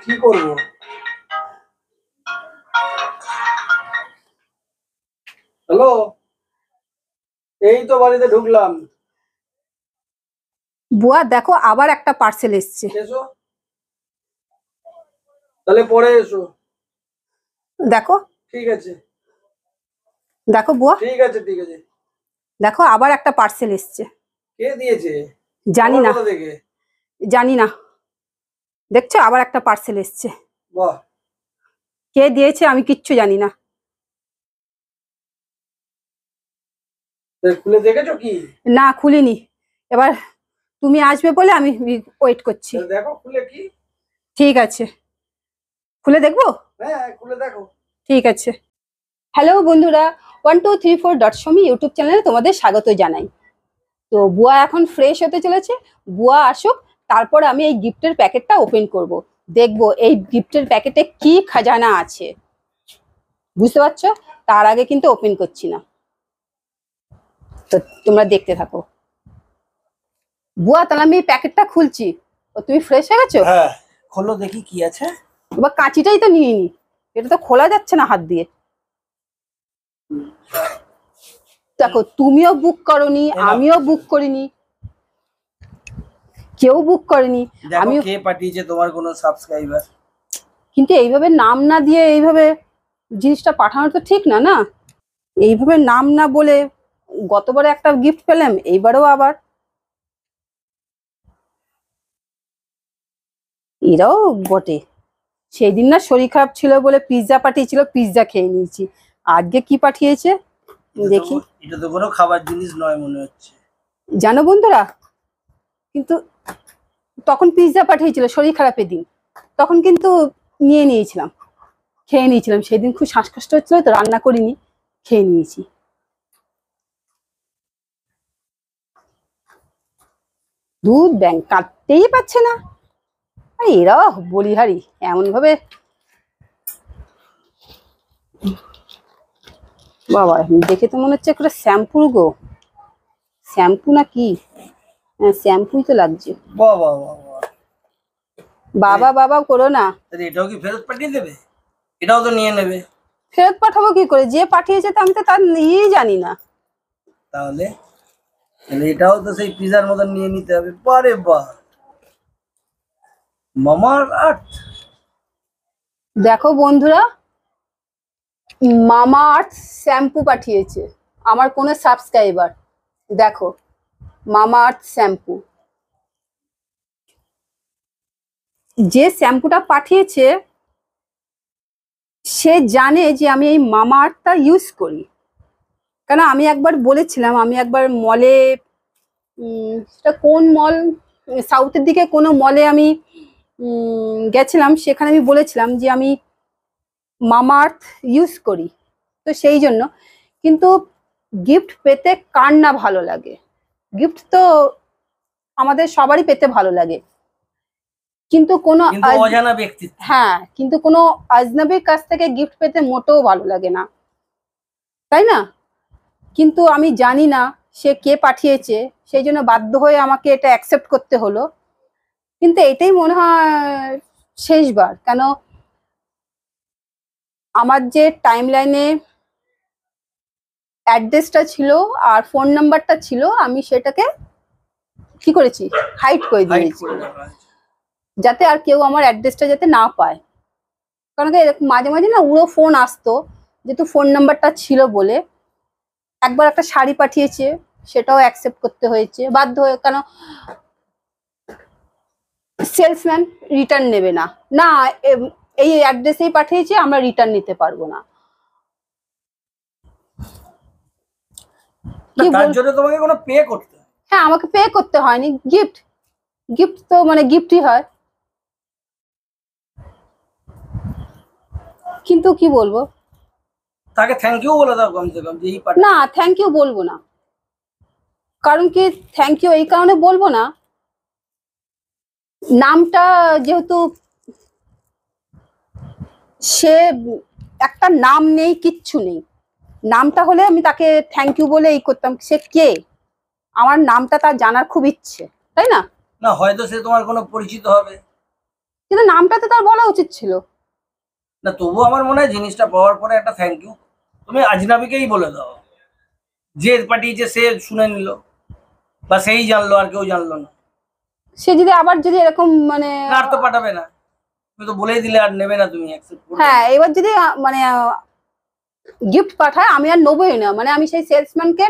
কি করব? হ্যালো, এই তো বাড়িতে ঢুকলাম। বুয়া দেখো আবার একটা পার্সেল এসছে। এসো, তাহলে পরে এসো। দেখো ঠিক আছে, দেখো বুয়া, ঠিক আছে, ঠিক আছে। দেখো আবার একটা পার্সেল এসছে। কে দিয়েছে? জানি আবার না, কোথা থেকে? জানি না। দেখছো আবার একটা পার্সেল এসছে। বাহ, কে দিয়েছে আমি কিচ্ছু জানি না। খুলে দেখেছো কি? না খুলিনি, এবার তুমি আসবে বলে আমি ওয়েট করছি। দেখো খুলে কি। ঠিক আছে, খুলে দেখবো। হ্যাঁ, খুলে দেখো। ঠিক আছে। হ্যালো বন্ধুরা, 1234.somi ইউটিউব চ্যানেলে তোমাদের স্বাগত জানাই। তো বুয়া এখন ফ্রেশ হতে চলেছে, বুয়া আসুক, তারপর আমি এই গিফটের প্যাকেটটা ওপেন করব। দেখবো এই গিফটের প্যাকেটে কি খাজানা আছে, বুঝতে পারছো? তার আগে কিন্তু ওপেন করছি না, তো তোমরা দেখতে থাকো। বুয়া তাহলে আমি এই প্যাকেটটা খুলছি। ও তুমি ফ্রেশ হয়ে গেছো? হ্যাঁ, খোলো দেখি কি আছে। এবার কাঁচিটাই তো নিয়ে নি, এটা তো খোলা যাচ্ছে না হাত দিয়ে। দেখো তুমিও বুক করনি, আমিও বুক করিনি, কেউ বুক করেনি। দেখো কে পাঠিয়েছে তোমার কোনো সাবস্ক্রাইবার। কিন্তু এইভাবে নাম না দিয়ে এইভাবে জিনিসটা পাঠানো তো ঠিক না, না? এইভাবে নাম না বলে, গতবারে একটা গিফট পেলাম, এইবারেও আবার এরাও বটে। সেই দিন না শরীর খারাপ ছিল বলে পিৎজা পাঠিয়েছিল, পিৎজা খেয়ে নিয়েছি। আজকে কি পাঠিয়েছে দেখি। এটা তো কোনো খাবার জিনিস নয় মনে হচ্ছে। জানো বন্ধুরা, কিন্তু তখন পিৎজা পাঠিয়েছিল শরীর খারাপের দিন, তখন কিন্তু নিয়ে নিয়েছিলাম, খেয়ে নিয়েছিলাম। সেদিন খুব শ্বাসকষ্ট হচ্ছিল তো রান্না করিনি, খেয়ে নিয়েছি। দুধ ব্যাংক কাটতেই পারছে না। আরে এরাও বলিহারি এমন ভাবে। বাবা দেখে তো মনে হচ্ছে একটা শ্যাম্পুর গো, শ্যাম্পু না কি? হ্যাঁ শ্যাম্পুই তো লাগছে। বাবা বাবা, বাবা বাবা করো না। এটাও কি ফেরত পাঠিয়ে দেবে? এটাও তো নিয়ে নেবে। ফেরত পাঠাবো কি করে? যে পাঠিয়েছে তো আমি তো তার ইয়েই জানি না। তাহলে এটাও তো সেই পিজার মতন নিয়ে নিতে হবে। বারে বাহ, মামার আর্থ। দেখো বন্ধুরা, মামা আর্থ শ্যাম্পু পাঠিয়েছে আমার কোনো সাবস্ক্রাইবার। দেখো মামা আর্থ শ্যাম্পু, যে শ্যাম্পুটা পাঠিয়েছে সে জানে যে আমি এই মামা আর্থটা ইউজ করি। কেন আমি একবার বলেছিলাম, আমি একবার মলে, সেটা কোন মল, সাউথের দিকে কোনো মলে আমি গেছিলাম, সেখানে আমি বলেছিলাম যে আমি মামা আর্থ ইউজ করি। তো সেই জন্য, কিন্তু গিফট পেতে কার না ভালো লাগে? গিফট তো আমাদের সবারই পেতে ভালো লাগে, কিন্তু কোনো অজানা ব্যক্তি, হ্যাঁ কিন্তু কোনো আজনবীর কাছ থেকে গিফট পেতে মোটেও ভালো লাগে না, তাই না? কিন্তু আমি জানি না সে কে পাঠিয়েছে, সেই জন্য বাধ্য হয়ে আমাকে এটা অ্যাকসেপ্ট করতে হলো। কিন্তু এটাই মনে হয় শেষবার। কেন আমার যে টাইম লাইনে অ্যাড্রেসটা ছিল আর ফোন নাম্বারটা ছিল, আমি সেটাকে কি করেছি, হাইড করে দিয়েছি, যাতে আর কেউ আমার অ্যাড্রেসটা যাতে না পায়। কারণ এরকম মাঝে মাঝে না উড়ো ফোন আসতো, যেহেতু ফোন নাম্বারটা ছিল বলে। একবার একটা শাড়ি পাঠিয়েছে, সেটাও অ্যাকসেপ্ট করতে হয়েছে বাধ্য হয়ে। কেন সেলসম্যান রিটার্ন নেবে না, না এই অ্যাড্রেসেই পাঠিয়েছে, আমরা রিটার্ন নিতে পারবো না। তার জন্য তোমাকে কোনো পে করতে হয়? হ্যাঁ আমাকে পে করতে হয়নি, গিফট, গিফট তো মানে গিফটই হয়। কিন্তু কি বলবো, তাকে থ্যাংক ইউ বলে দাও কমসে কম যে এই না থ্যাংক ইউ বলবো না। কারণ কি থ্যাংক ইউ এই কারণে বলবো না, নামটা যেহেতু, সে একটা নাম নেই, কিচ্ছু নেই। নামটা হলে আমি তাকে থ্যাংক ইউ বলে এই করতাম। সে কে, আমার নামটা তার জানার খুব ইচ্ছে, তাই না? না হয়তো সে তোমার কোনো পরিচিত হবে। কিন্তু নামটা তো তার বলা উচিত ছিল। না তবুও আমার মনে হয় জিনিসটা পাওয়ার পরে একটা থ্যাংক ইউ তুমি আজনাবিকেই বলে দাও, যে পাঠিয়েছে সে শুনে নিল বা সেই জানলো আর কেউ জানলো না। সে যদি আবার যদি এরকম মানে না, আর তো পাঠাবে না, তুমি তো বলেই দিলে আর নেবে না, তুমি অ্যাকসেপ্ট করবে। হ্যাঁ এবার যদি মানে গিফট পাঠায় আমি আর নেবোই না, মানে আমি সেই সেলসম্যানকে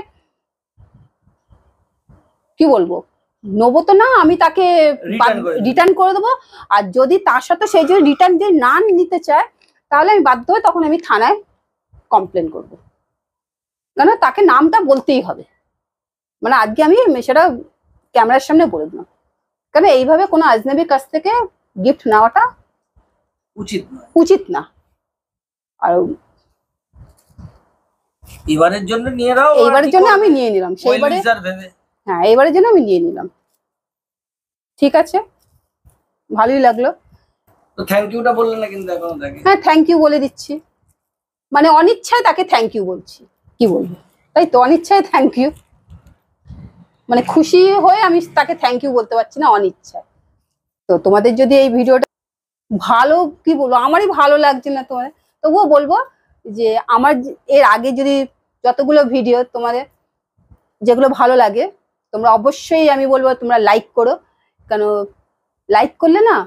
কি বলবো, নেবো তো না, আমি তাকে Return করে দেবো। রিটার্ন করে দেবো। আর যদি তার সাথে সেই যদি রিটার্ন দিয়ে না নিতে চায় তাহলে আমি বাধ্য হয়ে তখন আমি থানায় কমপ্লেন করবো, কেন তাকে নামটা বলতেই হবে। মানে আজকে আমি সেটা ক্যামেরার সামনে বলে দিলাম, কেন এইভাবে কোনো আজনবীর কাছ থেকে গিফট নেওয়াটা উচিত নয়। উচিত না। আর এবারের জন্য নিয়ে নাও, এইবারের জন্য আমি নিয়ে নিলাম, সেইবারে ভেবে। হ্যাঁ এইবারের জন্য আমি নিয়ে নিলাম। ঠিক আছে, ভালোই লাগলো। তো থ্যাংক ইউটা বললে না কিন্তু এখনো তাকে। হ্যাঁ থ্যাংক ইউ বলে দিচ্ছি, মানে অনিচ্ছায় তাকে থ্যাংক ইউ বলছি, কি বলবো, তাই তো অনিচ্ছায় থ্যাংক ইউ, মানে খুশি হয়ে আমি তাকে থ্যাংক ইউ বলতে পারছি না, অনিচ্ছায়। তো তোমাদের যদি এই ভিডিওটা ভালো, কি বলবো, আমারই ভালো লাগছে না তোমাদের, তবুও বলবো যে আমার এর আগে যদি যতগুলো ভিডিও তোমাদের যেগুলো ভালো লাগে তোমরা অবশ্যই আমি বলবো তোমরা লাইক করো, কেন লাইক করলে না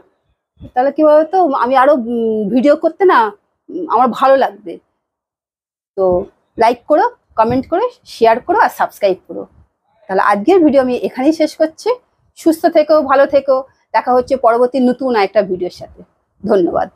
তাহলে কি বলতো আমি আরো ভিডিও করতে না আমার ভালো লাগবে। তো লাইক করো, কমেন্ট করো, শেয়ার করো আর সাবস্ক্রাইব করো। তাহলে আজকের ভিডিও আমি এখানেই শেষ করছি। সুস্থ থেকো, ভালো থেকো, দেখা হচ্ছে পরবর্তী নতুন একটা ভিডিওর সাথে। ধন্যবাদ।